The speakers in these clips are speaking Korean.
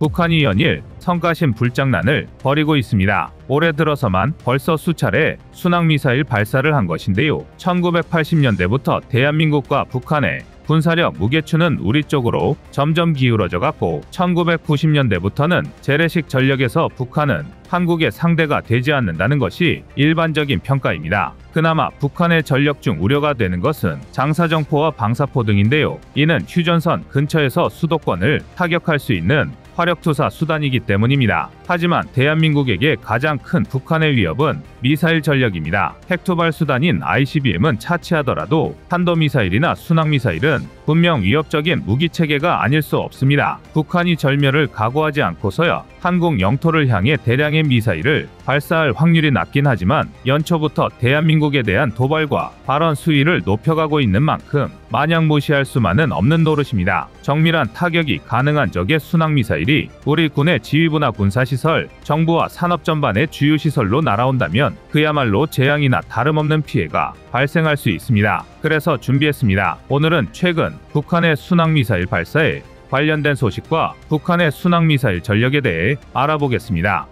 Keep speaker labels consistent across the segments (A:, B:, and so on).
A: 북한이 연일 성가신 불장난을 벌이고 있습니다. 올해 들어서만 벌써 수차례 순항미사일 발사를 한 것인데요. 1980년대부터 대한민국과 북한의 군사력 무게추는 우리 쪽으로 점점 기울어져 갔고 1990년대부터는 재래식 전력에서 북한은 한국의 상대가 되지 않는다는 것이 일반적인 평가입니다. 그나마 북한의 전력 중 우려가 되는 것은 장사정포와 방사포 등인데요. 이는 휴전선 근처에서 수도권을 타격할 수 있는 화력투사 수단이기 때문입니다. 하지만 대한민국에게 가장 큰 북한의 위협은 미사일 전력입니다. 핵투발 수단인 ICBM은 차치하더라도 탄도미사일이나 순항미사일은 분명 위협적인 무기체계가 아닐 수 없습니다. 북한이 절멸을 각오하지 않고서야 한국 영토를 향해 대량의 미사일을 발사할 확률이 낮긴 하지만 연초부터 대한민국에 대한 도발과 발언 수위를 높여가고 있는 만큼 마냥 무시할 수만은 없는 노릇입니다. 정밀한 타격이 가능한 적의 순항미사일이 우리 군의 지휘부나 군사시설, 정부와 산업 전반의 주요 시설로 날아온다면 그야말로 재앙이나 다름없는 피해가 발생할 수 있습니다. 그래서 준비했습니다. 오늘은 최근 북한의 순항미사일 발사에 관련된 소식과 북한의 순항미사일 전력에 대해 알아보겠습니다.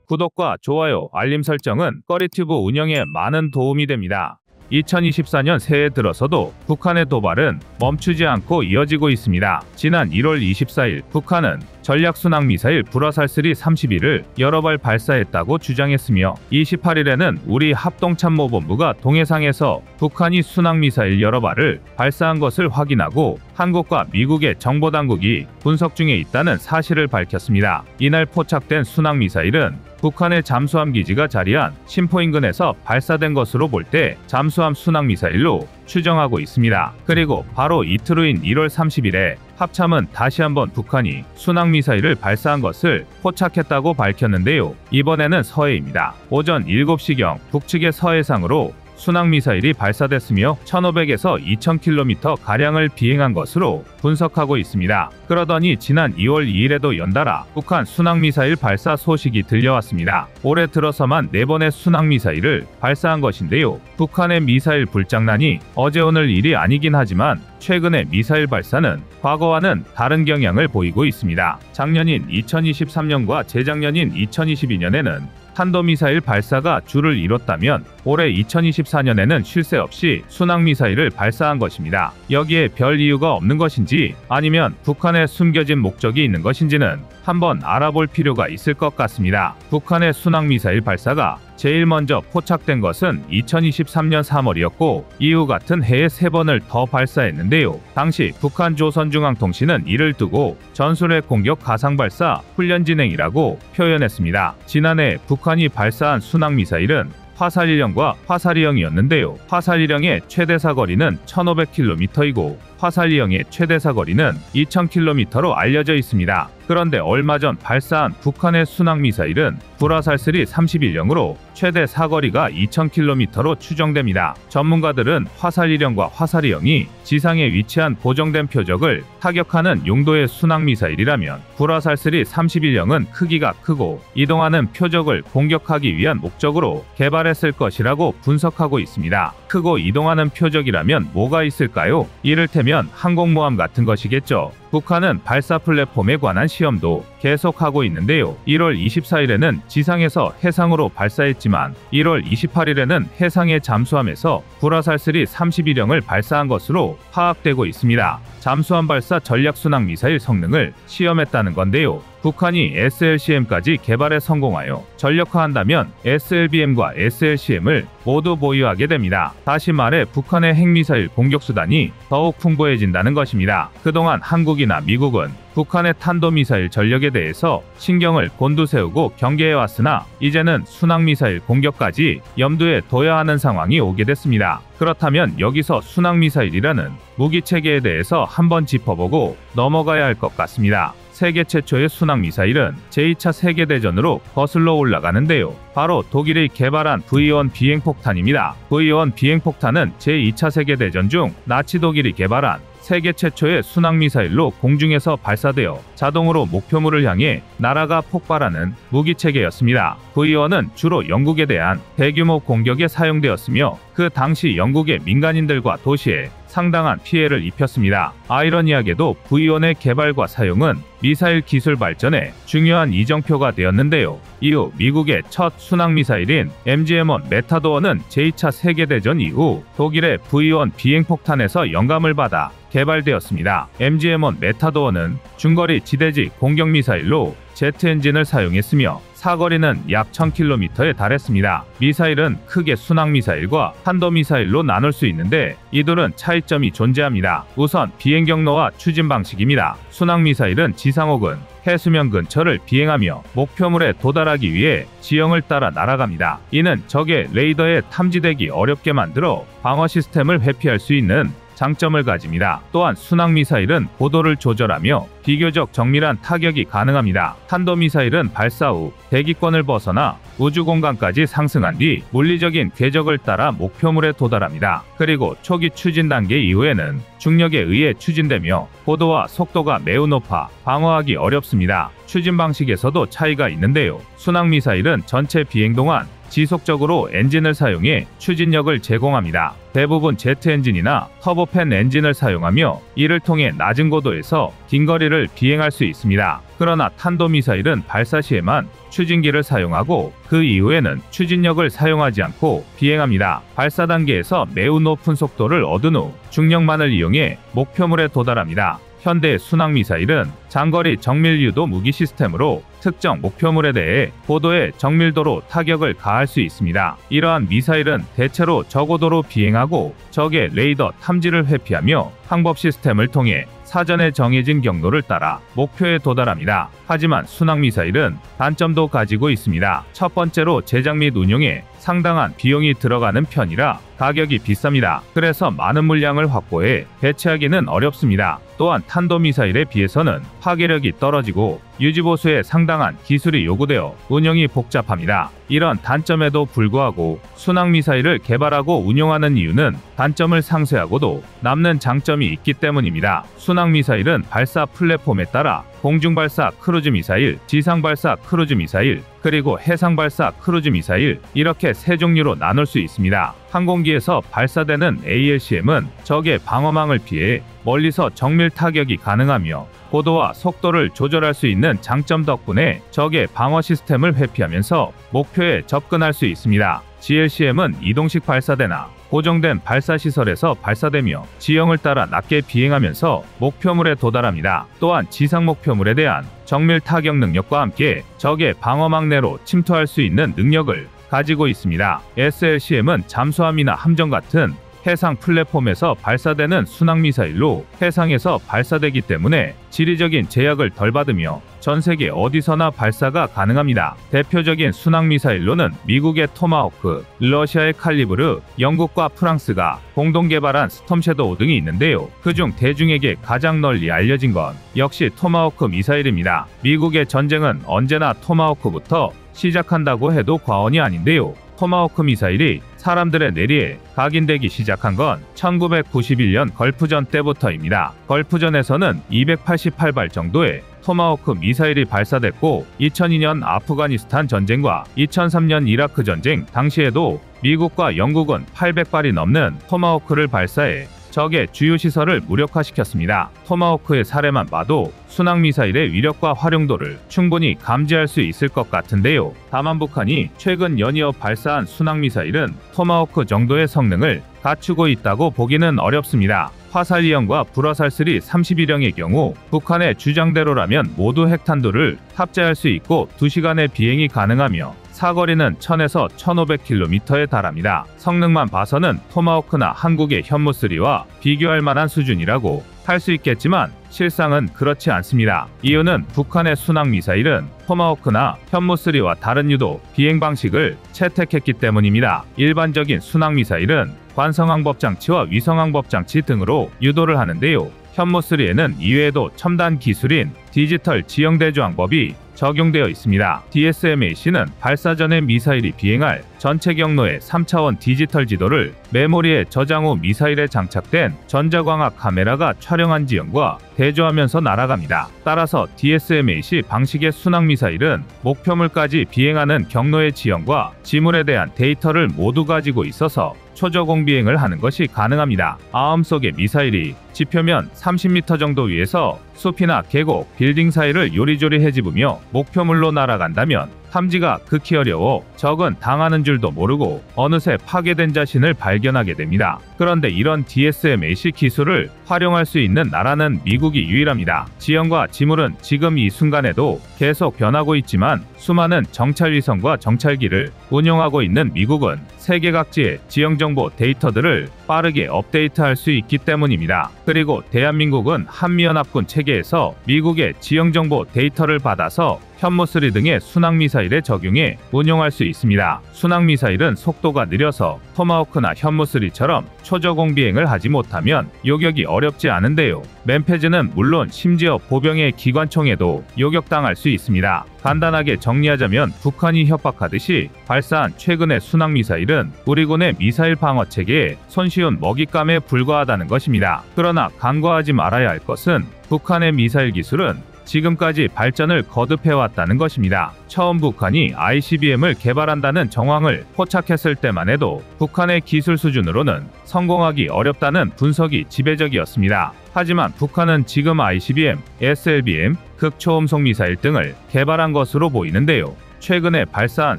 A: 구독과 좋아요, 알림 설정은 꺼리튜브 운영에 많은 도움이 됩니다. 2024년 새해 들어서도 북한의 도발은 멈추지 않고 이어지고 있습니다. 지난 1월 24일 북한은 전략순항미사일 불화살3 31을 여러 발 발사했다고 주장했으며 28일에는 우리 합동참모본부가 동해상에서 북한이 순항미사일 여러 발을 발사한 것을 확인하고 한국과 미국의 정보당국이 분석 중에 있다는 사실을 밝혔습니다. 이날 포착된 순항미사일은 북한의 잠수함 기지가 자리한 심포 인근에서 발사된 것으로 볼 때 잠수함 순항미사일로 추정하고 있습니다. 그리고 바로 이틀 후인 1월 30일에 합참은 다시 한번 북한이 순항미사일을 발사한 것을 포착했다고 밝혔는데요. 이번에는 서해입니다. 오전 7시경 북측의 서해상으로 순항미사일이 발사됐으며 1500에서 2000km 가량을 비행한 것으로 분석하고 있습니다. 그러더니 지난 2월 2일에도 연달아 북한 순항미사일 발사 소식이 들려왔습니다. 올해 들어서만 4번의 순항미사일을 발사한 것인데요. 북한의 미사일 불장난이 어제 오늘 일이 아니긴 하지만 최근의 미사일 발사는 과거와는 다른 경향을 보이고 있습니다. 작년인 2023년과 재작년인 2022년에는 탄도미사일 발사가 주를 이뤘다면 올해 2024년에는 쉴 새 없이 순항미사일을 발사한 것입니다. 여기에 별 이유가 없는 것인지 아니면 북한의 숨겨진 목적이 있는 것인지는 한번 알아볼 필요가 있을 것 같습니다. 북한의 순항미사일 발사가 제일 먼저 포착된 것은 2023년 3월이었고 이후 같은 해에 3번을 더 발사했는데요. 당시 북한 조선중앙통신은 이를 두고 전술핵 공격 가상발사 훈련 진행이라고 표현했습니다. 지난해 북한이 발사한 순항미사일은 화살1형과 화살2형이었는데요. 화살1형의 최대 사거리는 1500km이고 화살2형의 최대 사거리는 2000km로 알려져 있습니다. 그런데 얼마 전 발사한 북한의 순항미사일은 불화살3 31형으로 최대 사거리가 2000km로 추정됩니다. 전문가들은 화살1형과 화살2형이 지상에 위치한 고정된 표적을 타격하는 용도의 순항미사일이라면 불화살3 31형은 크기가 크고 이동하는 표적을 공격하기 위한 목적으로 개발했을 것이라고 분석하고 있습니다. 크고 이동하는 표적이라면 뭐가 있을까요? 이를테면 항공모함 같은 것이겠죠. 북한은 발사 플랫폼에 관한 시험도 계속하고 있는데요. 1월 24일에는 지상에서 해상으로 발사했지만 1월 28일에는 해상의 잠수함에서 불화살3 31형을 발사한 것으로 파악되고 있습니다. 잠수함 발사 전략순항미사일 성능을 시험했다는 건데요. 북한이 SLCM까지 개발에 성공하여 전력화한다면 SLBM과 SLCM을 모두 보유하게 됩니다. 다시 말해 북한의 핵미사일 공격수단이 더욱 풍부해진다는 것입니다. 그동안 한국이나 미국은 북한의 탄도미사일 전력에 대해서 신경을 곤두세우고 경계해왔으나 이제는 순항미사일 공격까지 염두에 둬야 하는 상황이 오게 됐습니다. 그렇다면 여기서 순항미사일이라는 무기체계에 대해서 한번 짚어보고 넘어가야 할 것 같습니다. 세계 최초의 순항미사일은 제2차 세계대전으로 거슬러 올라가는데요. 바로 독일이 개발한 V1 비행폭탄입니다. V1 비행폭탄은 제2차 세계대전 중 나치 독일이 개발한 세계 최초의 순항미사일로 공중에서 발사되어 자동으로 목표물을 향해 날아가 폭발하는 무기체계였습니다. V1은 주로 영국에 대한 대규모 공격에 사용되었으며 그 당시 영국의 민간인들과 도시에 상당한 피해를 입혔습니다. 아이러니하게도 V1의 개발과 사용은 미사일 기술 발전에 중요한 이정표가 되었는데요. 이후 미국의 첫 순항미사일인 MGM-1 메타도어는 제2차 세계대전 이후 독일의 V1 비행폭탄에서 영감을 받아 개발되었습니다. MGM-1 메타도어는 중거리 지대지 공격미사일로 제트 엔진을 사용했으며 사거리는 약 1000km에 달했습니다. 미사일은 크게 순항미사일과 탄도미사일로 나눌 수 있는데 이둘은 차이점이 존재합니다. 우선 비행 경로와 추진 방식입니다. 순항미사일은 지상 혹은 해수면 근처를 비행하며 목표물에 도달하기 위해 지형을 따라 날아갑니다. 이는 적의 레이더에 탐지되기 어렵게 만들어 방어 시스템을 회피할 수 있는 장점을 가집니다. 또한 순항미사일은 고도를 조절하며 비교적 정밀한 타격이 가능합니다. 탄도미사일은 발사 후 대기권을 벗어나 우주공간까지 상승한 뒤 물리적인 궤적을 따라 목표물에 도달합니다. 그리고 초기 추진 단계 이후에는 중력에 의해 추진되며 고도와 속도가 매우 높아 방어하기 어렵습니다. 추진 방식에서도 차이가 있는데요. 순항미사일은 전체 비행 동안 지속적으로 엔진을 사용해 추진력을 제공합니다. 대부분 제트 엔진이나 터보팬 엔진을 사용하며 이를 통해 낮은 고도에서 긴 거리를 비행할 수 있습니다. 그러나 탄도미사일은 발사 시에만 추진기를 사용하고 그 이후에는 추진력을 사용하지 않고 비행합니다. 발사 단계에서 매우 높은 속도를 얻은 후 중력만을 이용해 목표물에 도달합니다. 현대 순항미사일은 장거리 정밀유도 무기 시스템으로 특정 목표물에 대해 고도의 정밀도로 타격을 가할 수 있습니다. 이러한 미사일은 대체로 저고도로 비행하고 적의 레이더 탐지를 회피하며 항법 시스템을 통해 사전에 정해진 경로를 따라 목표에 도달합니다. 하지만 순항미사일은 단점도 가지고 있습니다. 첫 번째로 제작 및 운용에 상당한 비용이 들어가는 편이라 가격이 비쌉니다. 그래서 많은 물량을 확보해 배치하기는 어렵습니다. 또한 탄도미사일에 비해서는 파괴력이 떨어지고 유지보수에 상당한 기술이 요구되어 운영이 복잡합니다. 이런 단점에도 불구하고 순항미사일을 개발하고 운용하는 이유는 단점을 상쇄하고도 남는 장점이 있기 때문입니다. 순항미사일은 발사 플랫폼에 따라 공중발사 크루즈 미사일, 지상발사 크루즈 미사일, 그리고 해상발사 크루즈 미사일 이렇게 세 종류로 나눌 수 있습니다. 항공기에서 발사되는 ALCM은 적의 방어망을 피해 멀리서 정밀 타격이 가능하며 고도와 속도를 조절할 수 있는 장점 덕분에 적의 방어 시스템을 회피하면서 목표에 접근할 수 있습니다. GLCM은 이동식 발사대나 고정된 발사시설에서 발사되며 지형을 따라 낮게 비행하면서 목표물에 도달합니다. 또한 지상 목표물에 대한 정밀 타격 능력과 함께 적의 방어망 내로 침투할 수 있는 능력을 가지고 있습니다. SLCM은 잠수함이나 함정 같은 해상 플랫폼에서 발사되는 순항미사일로 해상에서 발사되기 때문에 지리적인 제약을 덜 받으며 전 세계 어디서나 발사가 가능합니다. 대표적인 순항미사일로는 미국의 토마호크, 러시아의 칼리브르, 영국과 프랑스가 공동 개발한 스톰섀도우 등이 있는데요. 그중 대중에게 가장 널리 알려진 건 역시 토마호크 미사일입니다. 미국의 전쟁은 언제나 토마호크부터 시작한다고 해도 과언이 아닌데요. 토마호크 미사일이 사람들의 뇌리에 각인되기 시작한 건 1991년 걸프전 때부터입니다. 걸프전에서는 288발 정도의 토마호크 미사일이 발사됐고 2002년 아프가니스탄 전쟁과 2003년 이라크 전쟁 당시에도 미국과 영국은 800발이 넘는 토마호크를 발사해 적의 주요 시설을 무력화시켰습니다. 토마호크의 사례만 봐도 순항미사일의 위력과 활용도를 충분히 감지할 수 있을 것 같은데요. 다만 북한이 최근 연이어 발사한 순항미사일은 토마호크 정도의 성능을 갖추고 있다고 보기는 어렵습니다. 화살 2형과 불화살 3 31형의 경우 북한의 주장대로라면 모두 핵탄두를 탑재할 수 있고 2시간의 비행이 가능하며 사거리는 1000에서 1500km에 달합니다. 성능만 봐서는 토마호크나 한국의 현무3와 비교할 만한 수준이라고 할 수 있겠지만 실상은 그렇지 않습니다. 이유는 북한의 순항미사일은 토마호크나 현무3와 다른 유도, 비행 방식을 채택했기 때문입니다. 일반적인 순항미사일은 관성항법장치와 위성항법장치 등으로 유도를 하는데요. 현무3에는 이외에도 첨단 기술인 디지털 지형대조항법이 적용되어 있습니다. DSM-AC는 발사 전에 미사일이 비행할 전체 경로의 3차원 디지털 지도를 메모리에 저장 후 미사일에 장착된 전자광학 카메라가 촬영한 지형과 대조하면서 날아갑니다. 따라서 DSM-AC 방식의 순항미사일은 목표물까지 비행하는 경로의 지형과 지물에 대한 데이터를 모두 가지고 있어서 초저공 비행을 하는 것이 가능합니다. 마음속의 미사일이 지표면 30m 정도 위에서 숲이나 계곡, 빌딩 사이를 요리조리 헤집으며 목표물로 날아간다면 탐지가 극히 어려워 적은 당하는 줄도 모르고 어느새 파괴된 자신을 발견하게 됩니다. 그런데 이런 DSM-AC 기술을 활용할 수 있는 나라는 미국이 유일합니다. 지형과 지물은 지금 이 순간에도 계속 변하고 있지만 수많은 정찰위성과 정찰기를 운용하고 있는 미국은 세계 각지의 지형정보 데이터들을 빠르게 업데이트할 수 있기 때문입니다. 그리고 대한민국은 한미연합군 체계에서 미국의 지형정보 데이터를 받아서 현무3 등의 순항미사일에 적용해 운용할 수 있습니다. 순항미사일은 속도가 느려서 토마호크나 현무3처럼 초저공 비행을 하지 못하면 요격이 어렵지 않은데요. 맨패즈는 물론 심지어 보병의 기관총에도 요격당할 수 있습니다. 간단하게 정리하자면 북한이 협박하듯이 발사한 최근의 순항미사일은 우리 군의 미사일 방어 체계에 손쉬운 먹잇감에 불과하다는 것입니다. 그러나 간과하지 말아야 할 것은 북한의 미사일 기술은 지금까지 발전을 거듭해왔다는 것입니다. 처음 북한이 ICBM을 개발한다는 정황을 포착했을 때만 해도 북한의 기술 수준으로는 성공하기 어렵다는 분석이 지배적이었습니다. 하지만 북한은 지금 ICBM, SLBM, 극초음속 미사일 등을 개발한 것으로 보이는데요. 최근에 발사한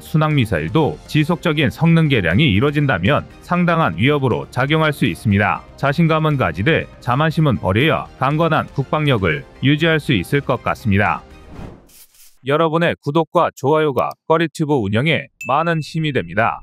A: 순항미사일도 지속적인 성능 개량이 이뤄진다면 상당한 위협으로 작용할 수 있습니다. 자신감은 가지되 자만심은 버려야 강건한 국방력을 유지할 수 있을 것 같습니다. 여러분의 구독과 좋아요가 꺼리튜브 운영에 많은 힘이 됩니다.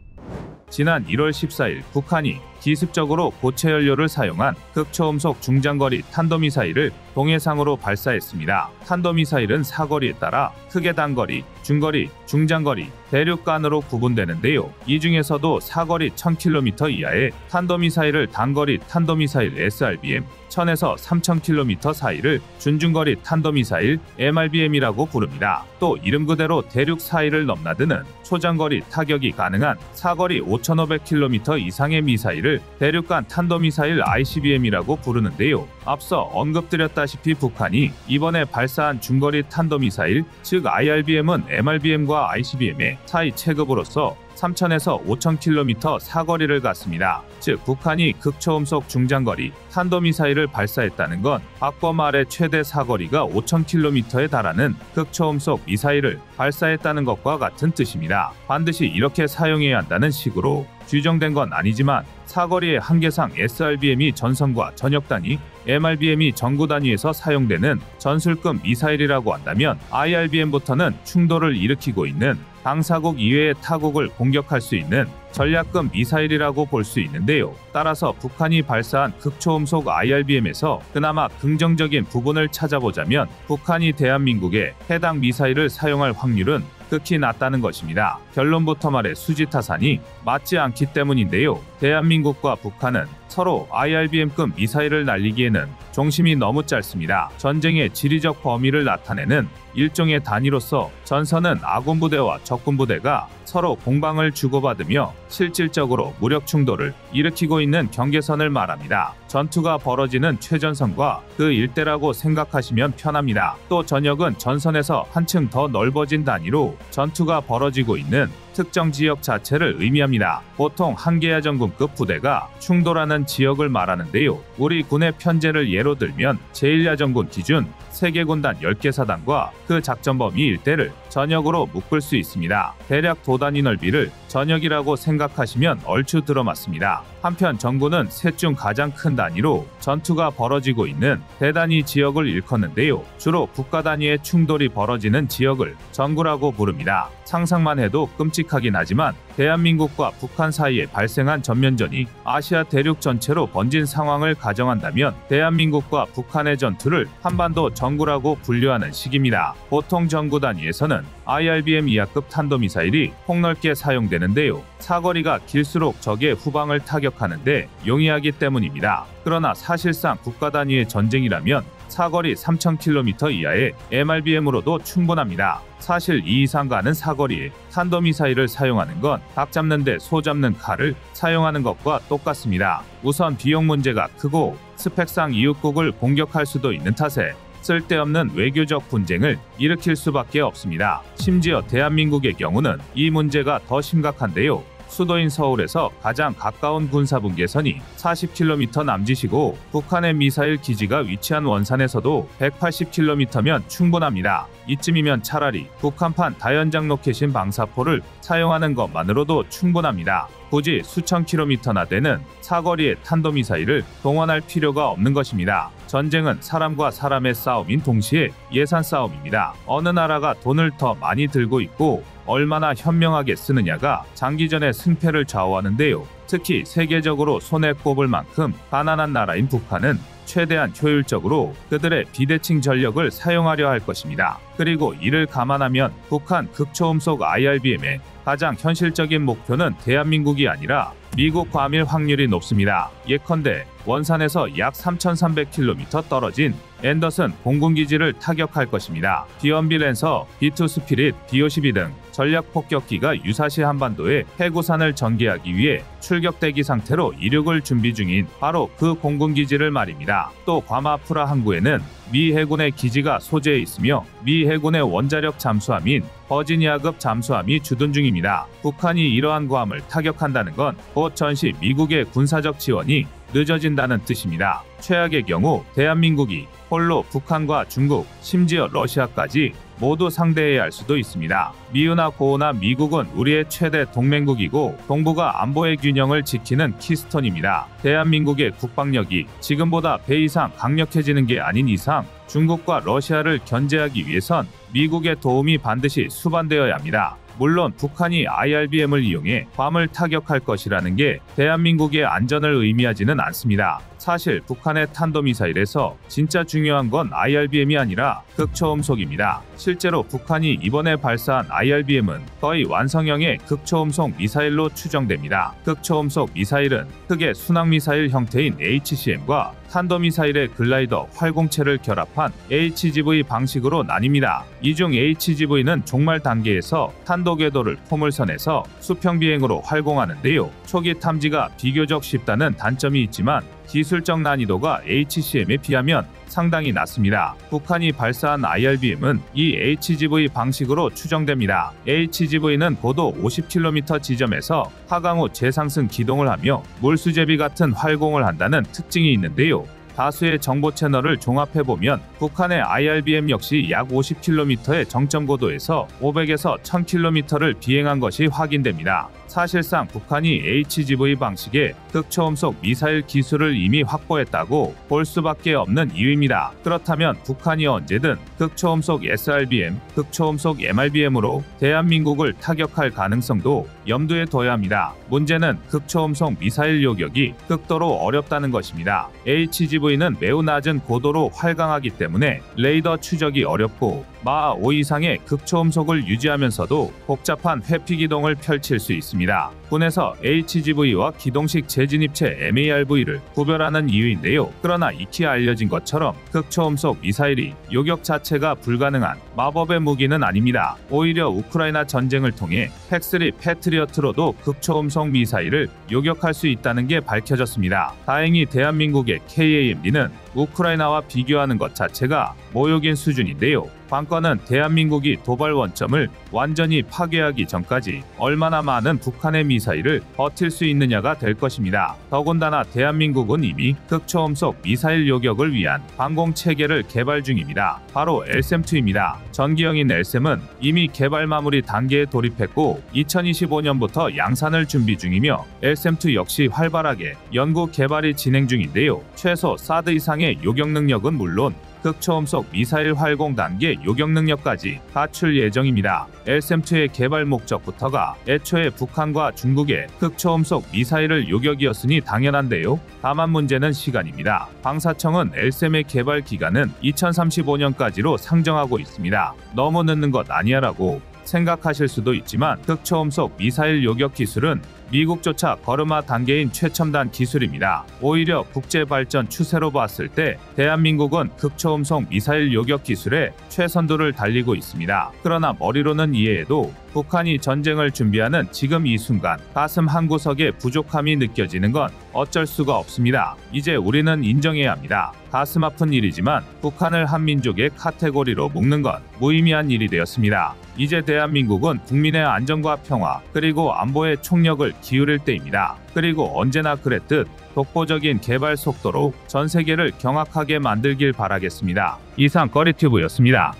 A: 지난 1월 14일 북한이 기습적으로 고체 연료를 사용한 극초음속 중장거리 탄도미사일을 동해상으로 발사했습니다. 탄도미사일은 사거리에 따라 크게 단거리, 중거리, 중장거리, 대륙간으로 구분되는데요. 이 중에서도 사거리 1000km 이하의 탄도미사일을 단거리 탄도미사일 SRBM, 1000에서 3000km 사이를 준중거리 탄도미사일 MRBM이라고 부릅니다. 또 이름 그대로 대륙 사이를 넘나드는 초장거리 타격이 가능한 사거리 5500km 이상의 미사일을 대륙간 탄도미사일 ICBM이라고 부르는데요. 앞서 언급드렸다시피 북한이 이번에 발사한 중거리 탄도미사일, 즉 IRBM은 MRBM과 ICBM의 사이 체급으로서 3000에서 5000km 사거리를 갔습니다. 즉 북한이 극초음속 중장거리 탄도미사일을 발사했다는 건 박범 아래 최대 사거리가 5000km에 달하는 극초음속 미사일을 발사했다는 것과 같은 뜻입니다. 반드시 이렇게 사용해야 한다는 식으로 규정된 건 아니지만 사거리의 한계상 SRBM이 전선과 전역단위, MRBM이 전구단위에서 사용되는 전술급 미사일이라고 한다면 IRBM부터는 충돌을 일으키고 있는 당사국 이외의 타국을 공격할 수 있는 전략급 미사일이라고 볼 수 있는데요. 따라서 북한이 발사한 극초음속 IRBM에서 그나마 긍정적인 부분을 찾아보자면 북한이 대한민국에 해당 미사일을 사용할 확률은 극히 낮다는 것입니다. 결론부터 말해 수지타산이 맞지 않기 때문인데요. 대한민국과 북한은 서로 IRBM급 미사일을 날리기에는 종심이 너무 짧습니다. 전쟁의 지리적 범위를 나타내는 일종의 단위로서 전선은 아군 부대와 적군 부대가 서로 공방을 주고받으며 실질적으로 무력 충돌을 일으키고 있는 경계선을 말합니다. 전투가 벌어지는 최전선과 그 일대라고 생각하시면 편합니다. 또 전역은 전선에서 한층 더 넓어진 단위로 전투가 벌어지고 있는 특정 지역 자체를 의미합니다. 보통 한계야전군급 부대가 충돌하는 지역을 말하는데요. 우리 군의 편제를 예로 들면 제1야전군 기준 세계군단 10개 사단과 그 작전 범위 일대를 전역으로 묶을 수 있습니다. 대략 도단위 넓이를 전역이라고 생각하시면 얼추 들어맞습니다. 한편 전군은 셋 중 가장 큰 단위로 전투가 벌어지고 있는 대단위 지역을 일컫는데요. 주로 국가 단위의 충돌이 벌어지는 지역을 전구라고 부릅니다. 상상만 해도 끔찍하긴 하지만 대한민국과 북한 사이에 발생한 전면전이 아시아 대륙 전체로 번진 상황을 가정한다면 대한민국과 북한의 전투를 한반도 전구라고 분류하는 식입니다. 보통 전구 단위에서는 IRBM 이하급 탄도미사일이 폭넓게 사용되는데요. 사거리가 길수록 적의 후방을 타격하는데 용이하기 때문입니다. 그러나 사실상 국가 단위의 전쟁이라면 사거리 3000km 이하의 MRBM으로도 충분합니다. 사실 이 이상 가는 사거리에 탄도미사일을 사용하는 건 닭 잡는 데 소 잡는 칼을 사용하는 것과 똑같습니다. 우선 비용 문제가 크고 스펙상 이웃국을 공격할 수도 있는 탓에 쓸데없는 외교적 분쟁을 일으킬 수밖에 없습니다. 심지어 대한민국의 경우는 이 문제가 더 심각한데요. 수도인 서울에서 가장 가까운 군사분계선이 40km 남짓이고 북한의 미사일 기지가 위치한 원산에서도 180km면 충분합니다. 이쯤이면 차라리 북한판 다연장 로켓인 방사포를 사용하는 것만으로도 충분합니다. 굳이 수천 킬로미터나 되는 사거리의 탄도미사일을 동원할 필요가 없는 것입니다. 전쟁은 사람과 사람의 싸움인 동시에 예산 싸움입니다. 어느 나라가 돈을 더 많이 들고 있고 얼마나 현명하게 쓰느냐가 장기전의 승패를 좌우하는데요. 특히 세계적으로 손에 꼽을 만큼 가난한 나라인 북한은 최대한 효율적으로 그들의 비대칭 전력을 사용하려 할 것입니다. 그리고 이를 감안하면 북한 극초음속 IRBM의 가장 현실적인 목표는 대한민국이 아니라 미국 과밀 확률이 높습니다. 예컨대 원산에서 약 3,300km 떨어진 앤더슨 공군기지를 타격할 것입니다. B-1B 랜서, B-2 스피릿, B-52 등 전략 폭격기가 유사시 한반도에 해구산을 전개하기 위해 출격 대기 상태로 이륙을 준비 중인 바로 그 공군기지를 말입니다. 또 과마프라 항구에는 미 해군의 기지가 소재해 있으며 미 해군의 원자력 잠수함인 버지니아급 잠수함이 주둔 중입니다. 북한이 이러한 괌을 타격한다는 건 곧 전시 미국의 군사적 지원이 늦어진다는 뜻입니다. 최악의 경우 대한민국이 홀로 북한과 중국, 심지어 러시아까지 모두 상대해야 할 수도 있습니다. 미우나 고우나 미국은 우리의 최대 동맹국이고 동북아 안보의 균형을 지키는 키스톤입니다. 대한민국의 국방력이 지금보다 배 이상 강력해지는 게 아닌 이상 중국과 러시아를 견제하기 위해선 미국의 도움이 반드시 수반되어야 합니다. 물론 북한이 IRBM을 이용해 괌을 타격할 것이라는 게 대한민국의 안전을 의미하지는 않습니다. 사실 북한의 탄도미사일에서 진짜 중요한 건 IRBM이 아니라 극초음속입니다. 실제로 북한이 이번에 발사한 IRBM은 거의 완성형의 극초음속 미사일로 추정됩니다. 극초음속 미사일은 크게 순항미사일 형태인 HCM과 탄도미사일의 글라이더 활공체를 결합한 HGV 방식으로 나뉩니다. 이 중 HGV는 종말 단계에서 탄도 궤도를 포물선에서 수평 비행으로 활공하는데요. 초기 탐지가 비교적 쉽다는 단점이 있지만 기술적 난이도가 HCM에 비하면 상당히 낮습니다. 북한이 발사한 IRBM은 이 HGV 방식으로 추정됩니다. HGV는 고도 50km 지점에서 하강 후 재상승 기동을 하며 물수제비 같은 활공을 한다는 특징이 있는데요. 다수의 정보 채널을 종합해보면 북한의 IRBM 역시 약 50km의 정점 고도에서 500에서 1000km를 비행한 것이 확인됩니다. 사실상 북한이 HGV 방식의 극초음속 미사일 기술을 이미 확보했다고 볼 수밖에 없는 이유입니다. 그렇다면 북한이 언제든 극초음속 SRBM, 극초음속 MRBM으로 대한민국을 타격할 가능성도 염두에 둬야 합니다. 문제는 극초음속 미사일 요격이 극도로 어렵다는 것입니다. HGV는 매우 낮은 고도로 활강하기 때문에 레이더 추적이 어렵고 마하 5 이상의 극초음속을 유지하면서도 복잡한 회피 기동을 펼칠 수 있습니다. 군에서 HGV와 기동식 재진입체 MARV를 구별하는 이유인데요. 그러나 익히 알려진 것처럼 극초음속 미사일이 요격 자체가 불가능한 마법의 무기는 아닙니다. 오히려 우크라이나 전쟁을 통해 팩3 패트리어트로도 극초음속 미사일을 요격할 수 있다는 게 밝혀졌습니다. 다행히 대한민국의 KAMD는 우크라이나와 비교하는 것 자체가 모욕인 수준인데요. 관건은 대한민국이 도발 원점을 완전히 파괴하기 전까지 얼마나 많은 북한의 미사일을 버틸 수 있느냐가 될 것입니다. 더군다나 대한민국은 이미 극초음속 미사일 요격을 위한 방공체계를 개발 중입니다. 바로 LSAM-2입니다. 전기형인 LSAM은 이미 개발 마무리 단계에 돌입했고 2025년부터 양산을 준비 중이며 LSAM-2 역시 활발하게 연구 개발이 진행 중인데요. 최소 사드 이상의 요격 능력은 물론 극초음속 미사일 활공 단계 요격 능력까지 갖출 예정입니다. LSAM-2의 개발 목적부터가 애초에 북한과 중국의 극초음속 미사일을 요격이었으니 당연한데요. 다만 문제는 시간입니다. 방사청은 LSAM의 개발 기간은 2035년까지로 상정하고 있습니다. 너무 늦는 것 아니야라고 생각하실 수도 있지만 극초음속 미사일 요격 기술은 미국조차 걸음마 단계인 최첨단 기술입니다. 오히려 국제 발전 추세로 봤을 때 대한민국은 극초음속 미사일 요격 기술에 최선두를 달리고 있습니다. 그러나 머리로는 이해해도 북한이 전쟁을 준비하는 지금 이 순간 가슴 한구석에 부족함이 느껴지는 건 어쩔 수가 없습니다. 이제 우리는 인정해야 합니다. 가슴 아픈 일이지만 북한을 한민족의 카테고리로 묶는 건 무의미한 일이 되었습니다. 이제 대한민국은 국민의 안전과 평화 그리고 안보에 총력을 기울일 때입니다. 그리고 언제나 그랬듯 독보적인 개발 속도로 전 세계를 경악하게 만들길 바라겠습니다. 이상 꺼리튜브였습니다.